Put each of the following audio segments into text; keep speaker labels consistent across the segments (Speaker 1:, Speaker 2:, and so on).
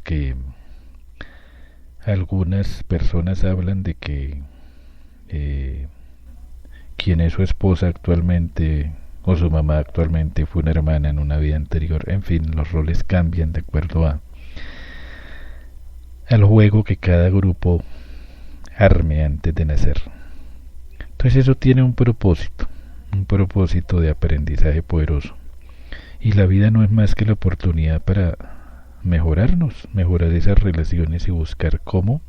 Speaker 1: que algunas personas hablan de que quien es su esposa actualmente o su mamá actualmente fue una hermana en una vida anterior. En fin, los roles cambian de acuerdo al juego que cada grupo arme antes de nacer. Entonces eso tiene un propósito de aprendizaje poderoso. Y la vida no es más que la oportunidad para mejorarnos, mejorar esas relaciones y buscar cómo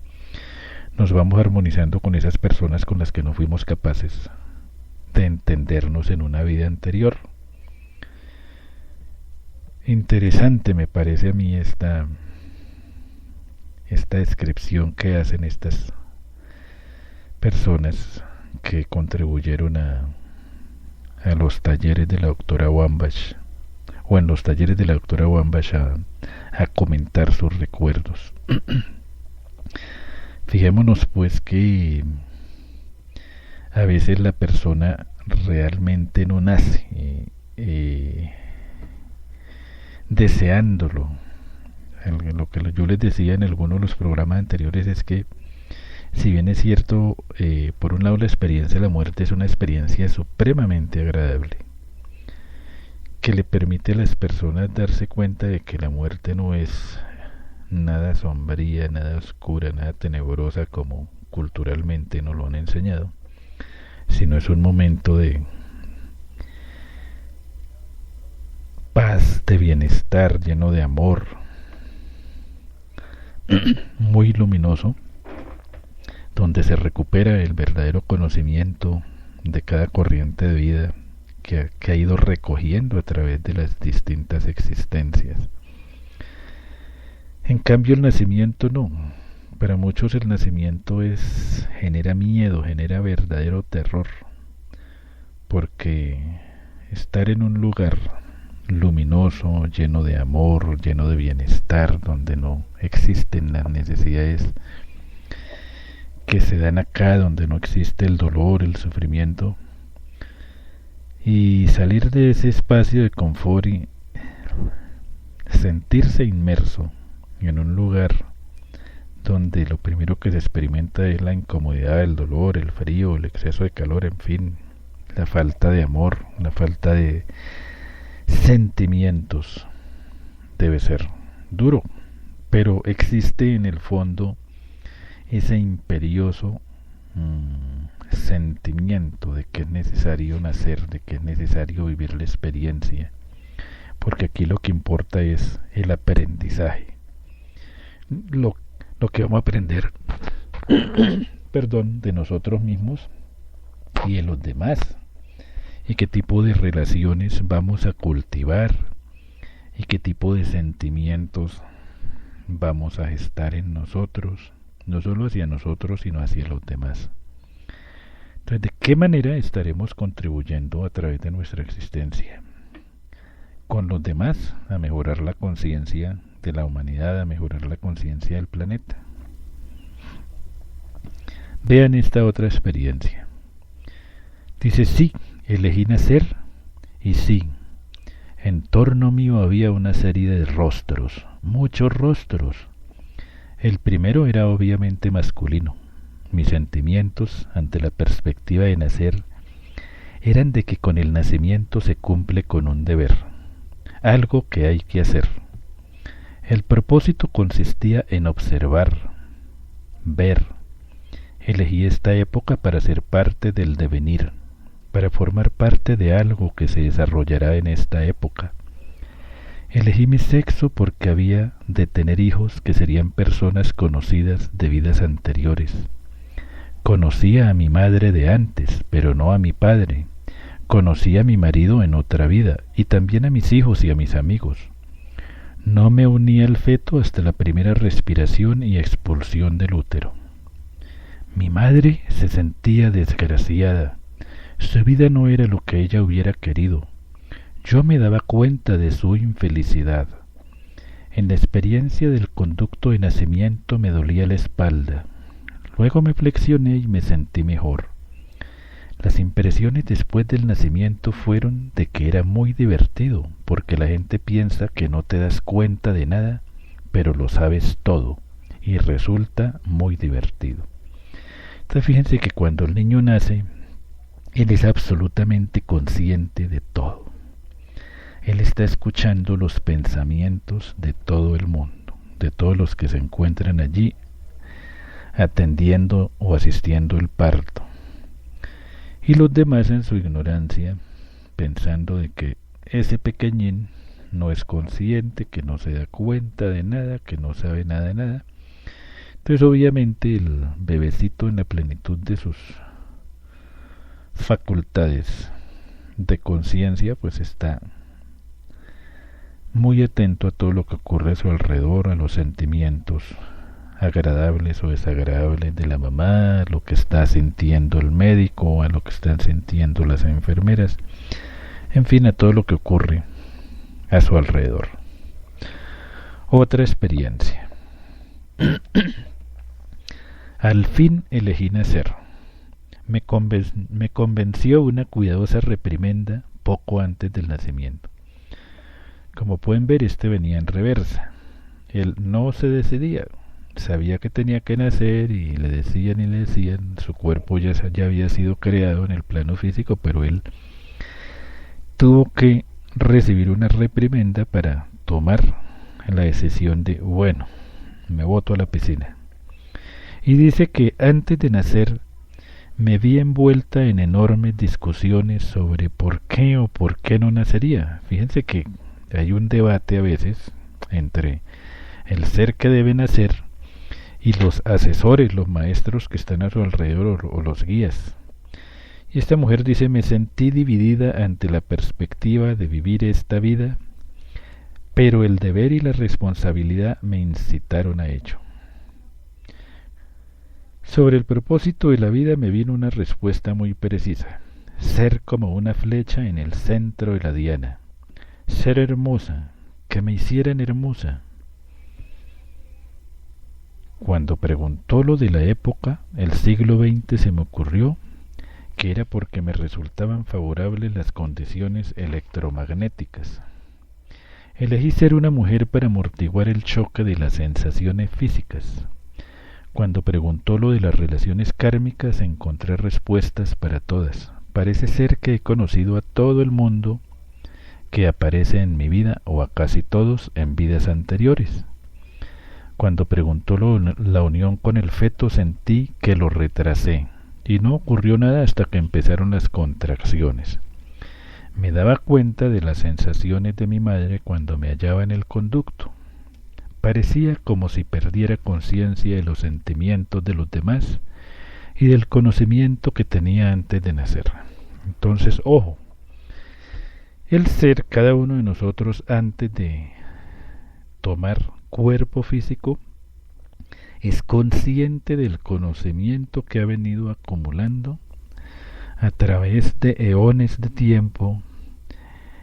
Speaker 1: nos vamos armonizando con esas personas con las que no fuimos capaces de entendernos en una vida anterior. Interesante me parece a mí esta descripción que hacen estas personas que contribuyeron a los talleres de la doctora Wambach, o en los talleres de la doctora Wambach a comentar sus recuerdos. Fijémonos pues que a veces la persona realmente no nace deseándolo. Lo que yo les decía en algunos de los programas anteriores es que, si bien es cierto, por un lado la experiencia de la muerte es una experiencia supremamente agradable, que le permite a las personas darse cuenta de que la muerte no es nada sombría, nada oscura, nada tenebrosa como culturalmente nos lo han enseñado, sino es un momento de paz, de bienestar, lleno de amor, muy luminoso, donde se recupera el verdadero conocimiento de cada corriente de vida que ha ido recogiendo a través de las distintas existencias. En cambio el nacimiento no. Para muchos el nacimiento genera miedo, genera verdadero terror, porque estar en un lugar luminoso, lleno de amor, lleno de bienestar, donde no existen las necesidades que se dan acá, donde no existe el dolor, el sufrimiento, y salir de ese espacio de confort y sentirse inmerso en un lugar donde lo primero que se experimenta es la incomodidad, el dolor, el frío, el exceso de calor, en fin, la falta de amor, la falta de sentimientos, debe ser duro, pero existe en el fondo ese imperioso sentimiento de que es necesario nacer, de que es necesario vivir la experiencia, porque aquí lo que importa es el aprendizaje, lo que vamos a aprender perdón, de nosotros mismos y de los demás, y qué tipo de relaciones vamos a cultivar y qué tipo de sentimientos vamos a gestar en nosotros, no solo hacia nosotros sino hacia los demás. Entonces, ¿de qué manera estaremos contribuyendo a través de nuestra existencia con los demás a mejorar la conciencia de la humanidad, a mejorar la conciencia del planeta? Vean esta otra experiencia. Dice: sí, elegí nacer, y sí, en torno mío había una serie de rostros, muchos rostros. El primero era obviamente masculino. Mis sentimientos ante la perspectiva de nacer eran de que con el nacimiento se cumple con un deber, algo que hay que hacer. El propósito consistía en observar, ver. Elegí esta época para ser parte del devenir, para formar parte de algo que se desarrollará en esta época. Elegí mi sexo porque había de tener hijos que serían personas conocidas de vidas anteriores. Conocía a mi madre de antes, pero no a mi padre. Conocí a mi marido en otra vida, y también a mis hijos y a mis amigos. No me uní al feto hasta la primera respiración y expulsión del útero. Mi madre se sentía desgraciada. Su vida no era lo que ella hubiera querido. Yo me daba cuenta de su infelicidad. En la experiencia del conducto de nacimiento me dolía la espalda. Luego me flexioné y me sentí mejor. Las impresiones después del nacimiento fueron de que era muy divertido, porque la gente piensa que no te das cuenta de nada pero lo sabes todo y resulta muy divertido. Entonces fíjense que cuando el niño nace, él es absolutamente consciente de todo. Él está escuchando los pensamientos de todo el mundo, de todos los que se encuentran allí atendiendo o asistiendo el parto. Y los demás en su ignorancia, pensando de que ese pequeñín no es consciente, que no se da cuenta de nada, que no sabe nada de nada. Entonces obviamente el bebecito en la plenitud de sus facultades de conciencia pues está muy atento a todo lo que ocurre a su alrededor, a los sentimientos agradables o desagradables de la mamá, a lo que está sintiendo el médico, a lo que están sintiendo las enfermeras, en fin, a todo lo que ocurre a su alrededor. Otra experiencia. Al fin elegí nacer. Me convenció una cuidadosa reprimenda poco antes del nacimiento. Como pueden ver, este venía en reversa. Él no se decidía, sabía que tenía que nacer y le decían, su cuerpo ya había sido creado en el plano físico, pero él tuvo que recibir una reprimenda para tomar la decisión de, bueno, me boto a la piscina. Y dice que antes de nacer me vi envuelta en enormes discusiones sobre por qué o por qué no nacería. Fíjense que hay un debate a veces entre el ser que debe nacer y los asesores, los maestros que están a su alrededor o los guías. Y esta mujer dice, me sentí dividida ante la perspectiva de vivir esta vida, pero el deber y la responsabilidad me incitaron a ello. Sobre el propósito de la vida me vino una respuesta muy precisa: ser como una flecha en el centro de la diana, ser hermosa, que me hicieran hermosa. Cuando preguntó lo de la época, el siglo XX, se me ocurrió que era porque me resultaban favorables las condiciones electromagnéticas. Elegí ser una mujer para amortiguar el choque de las sensaciones físicas. Cuando preguntó lo de las relaciones kármicas, encontré respuestas para todas. Parece ser que he conocido a todo el mundo que aparece en mi vida, o a casi todos en vidas anteriores. Cuando preguntó la unión con el feto, sentí que lo retrasé, y no ocurrió nada hasta que empezaron las contracciones. Me daba cuenta de las sensaciones de mi madre cuando me hallaba en el conducto. Parecía como si perdiera conciencia de los sentimientos de los demás y del conocimiento que tenía antes de nacer. Entonces, ojo, el ser, cada uno de nosotros, antes de tomar cuerpo físico, es consciente del conocimiento que ha venido acumulando a través de eones de tiempo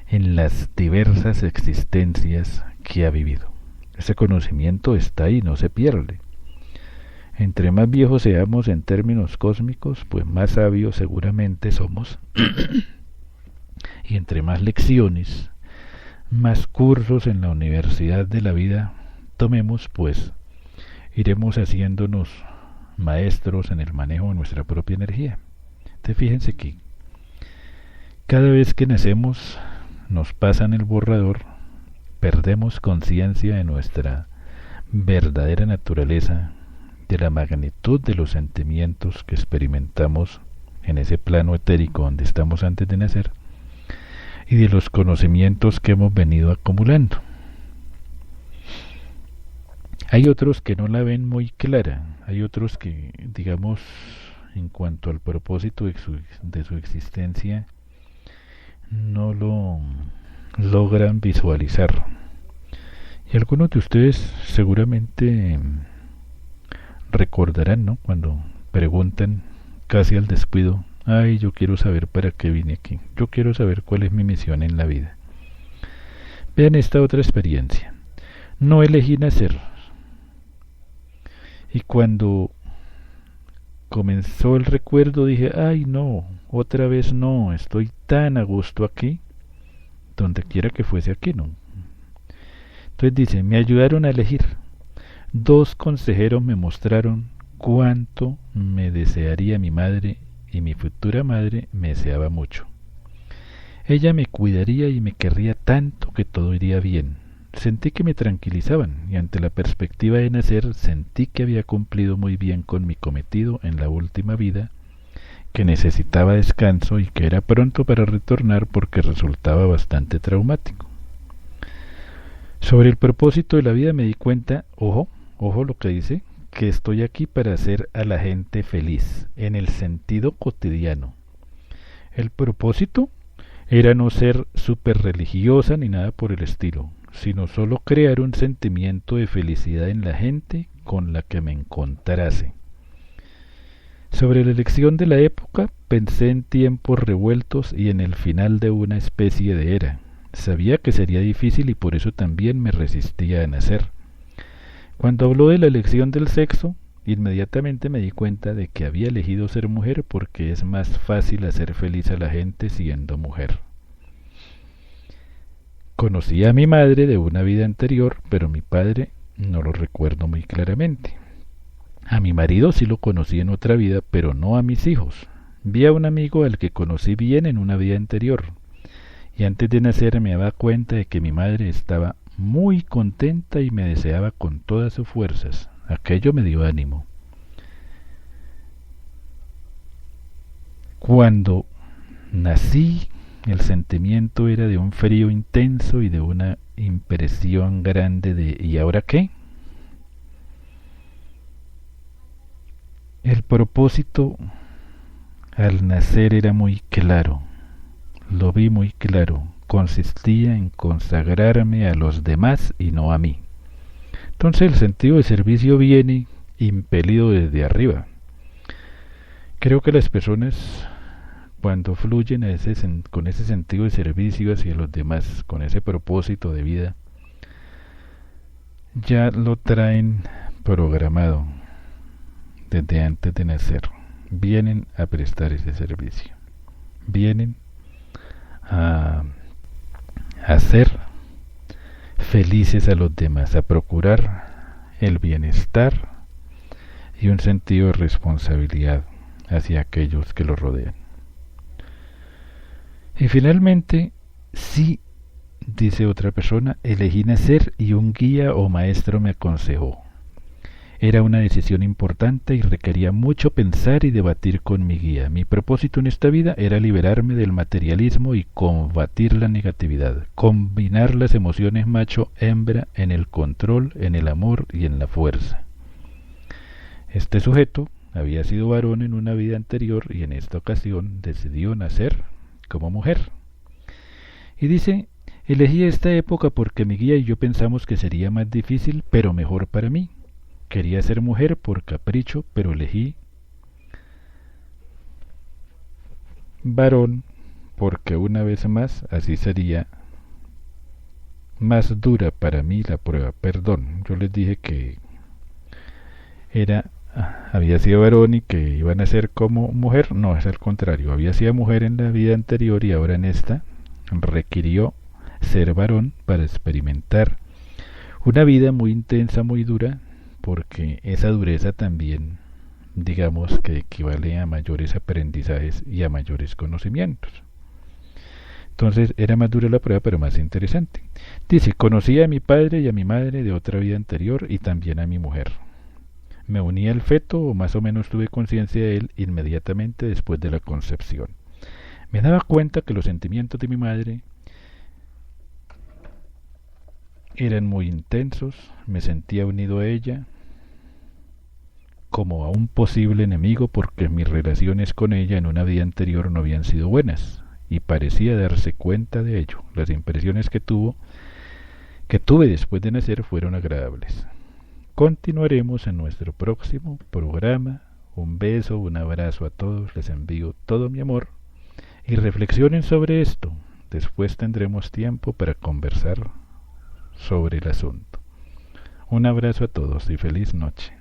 Speaker 1: en las diversas existencias que ha vivido. Ese conocimiento está ahí, no se pierde. Entre más viejos seamos en términos cósmicos, pues más sabios seguramente somos. Y entre más lecciones, más cursos en la universidad de la vida tomemos, pues iremos haciéndonos maestros en el manejo de nuestra propia energía. Entonces fíjense que cada vez que nacemos nos pasan el borrador, perdemos conciencia de nuestra verdadera naturaleza, de la magnitud de los sentimientos que experimentamos en ese plano etérico donde estamos antes de nacer, y de los conocimientos que hemos venido acumulando. Hay otros que no la ven muy clara, hay otros que, digamos, en cuanto al propósito de su existencia, no lo logran visualizar. Y algunos de ustedes seguramente recordarán, ¿no?, cuando preguntan casi al descuido, ay, yo quiero saber para qué vine aquí, yo quiero saber cuál es mi misión en la vida. Vean esta otra experiencia. No elegí nacer. Y cuando comenzó el recuerdo dije, ay no, otra vez no, estoy tan a gusto aquí, donde quiera que fuese aquí, ¿no? Entonces dice, me ayudaron a elegir. Dos consejeros me mostraron cuánto me desearía mi madre y mi futura madre me deseaba mucho. Ella me cuidaría y me querría tanto que todo iría bien. Sentí que me tranquilizaban y ante la perspectiva de nacer sentí que había cumplido muy bien con mi cometido en la última vida, que necesitaba descanso y que era pronto para retornar porque resultaba bastante traumático. Sobre el propósito de la vida me di cuenta, ojo lo que dice, que estoy aquí para hacer a la gente feliz, en el sentido cotidiano. El propósito era no ser súper religiosa ni nada por el estilo, sino solo crear un sentimiento de felicidad en la gente con la que me encontrase. Sobre la elección de la época, pensé en tiempos revueltos y en el final de una especie de era. Sabía que sería difícil y por eso también me resistía a nacer. Cuando habló de la elección del sexo, inmediatamente me di cuenta de que había elegido ser mujer porque es más fácil hacer feliz a la gente siendo mujer. Conocí a mi madre de una vida anterior, pero mi padre no lo recuerdo muy claramente. A mi marido sí lo conocí en otra vida, pero no a mis hijos. Vi a un amigo al que conocí bien en una vida anterior, y antes de nacer me daba cuenta de que mi madre estaba muy contenta y me deseaba con todas sus fuerzas. Aquello me dio ánimo. Cuando nací, el sentimiento era de un frío intenso y de una impresión grande de ¿y ahora qué? El propósito al nacer era muy claro, lo vi muy claro, consistía en consagrarme a los demás y no a mí. Entonces el sentido de servicio viene impelido desde arriba. Creo que las personas cuando fluyen con ese sentido de servicio hacia los demás, con ese propósito de vida, ya lo traen programado desde antes de nacer. Vienen a prestar ese servicio, vienen a hacer felices a los demás, a procurar el bienestar y un sentido de responsabilidad hacia aquellos que los rodean. Y finalmente, sí, dice otra persona, elegí nacer y un guía o maestro me aconsejó. Era una decisión importante y requería mucho pensar y debatir con mi guía. Mi propósito en esta vida era liberarme del materialismo y combatir la negatividad, combinar las emociones macho-hembra en el control, en el amor y en la fuerza. Este sujeto había sido varón en una vida anterior y en esta ocasión decidió nacer como mujer. Y dice, elegí esta época porque mi guía y yo pensamos que sería más difícil, pero mejor para mí. Quería ser mujer por capricho, pero elegí varón porque una vez más así sería más dura para mí la prueba. Perdón, yo les dije que había sido varón y que iban a ser como mujer. No, es al contrario, había sido mujer en la vida anterior y ahora en esta requirió ser varón para experimentar una vida muy intensa, muy dura, porque esa dureza también, digamos que equivale a mayores aprendizajes y a mayores conocimientos. Entonces era más dura la prueba, pero más interesante. Dice, conocí a mi padre y a mi madre de otra vida anterior y también a mi mujer. Me uní al feto, o más o menos tuve conciencia de él inmediatamente después de la concepción. Me daba cuenta que los sentimientos de mi madre eran muy intensos, me sentía unido a ella como a un posible enemigo porque mis relaciones con ella en una vida anterior no habían sido buenas y parecía darse cuenta de ello. Las impresiones que tuve después de nacer fueron agradables. Continuaremos en nuestro próximo programa. Un beso, un abrazo a todos, les envío todo mi amor y reflexionen sobre esto. Después tendremos tiempo para conversar sobre el asunto. Un abrazo a todos y feliz noche.